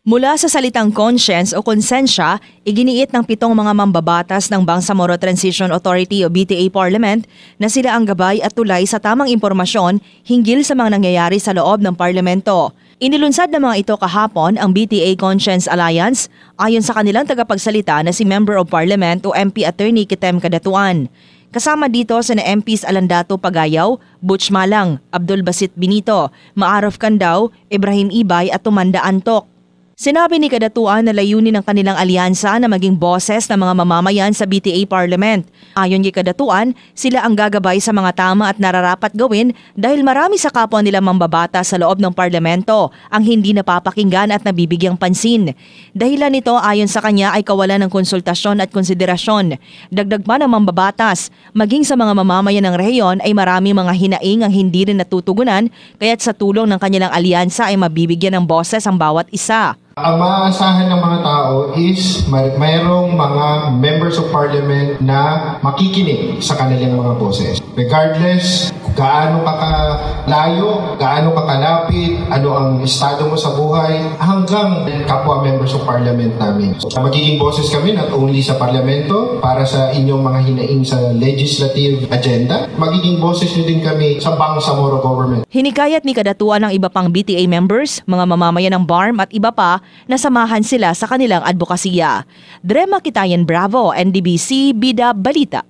Mula sa salitang conscience o konsensya, iginiit ng 7 mga mambabatas ng Bangsamoro Transition Authority o BTA Parliament na sila ang gabay at tulay sa tamang impormasyon hinggil sa mga nangyayari sa loob ng parlamento. Inilunsad ng mga ito kahapon ang BTA Conscience Alliance ayon sa kanilang tagapagsalita na si Member of Parliament o MP Attorney Kitem Kadatuan. Kasama dito sina MPs Alandato Pagayaw, Butch Malang, Abdul Basit Benito, Maarov Candao, Ibrahim Ibay at Tumanda Antok. Sinabi ni Kadatuan na layunin ng kanilang alyansa na maging boses ng mga mamamayan sa BTA Parliament. Ayon kay Kadatuan, sila ang gagabay sa mga tama at nararapat gawin dahil marami sa kapwa nila mambabata sa loob ng parlamento ang hindi napapakinggan at nabibigyang pansin. Dahilan nito ayon sa kanya ay kawalan ng konsultasyon at konsiderasyon. Dagdag pa ng mambabatas, maging sa mga mamamayan ng rehiyon ay marami mga hinaing ang hindi rin natutugunan kaya't sa tulong ng kanilang alyansa ay mabibigyan ng boses ang bawat isa. Ang maaasahan ng mga tao is mayroong mga members of parliament na makikinig sa kanilang mga boses. Regardless gaano ka kalayo, gaano ka kalapit, ano ang estado mo sa buhay, hanggang kapwa members of parliament namin. So, magiging boses kami not only sa parlamento para sa inyong mga hinaing sa legislative agenda, magiging boses nyo din kami sa Bangsamoro government. Hinikayat ni Kadatuan ng iba pang BTA members, mga mamamayan ng BARM at iba pa na samahan sila sa kanilang advokasya. Drema Kitayan Bravo, NDBC, Bida Balita.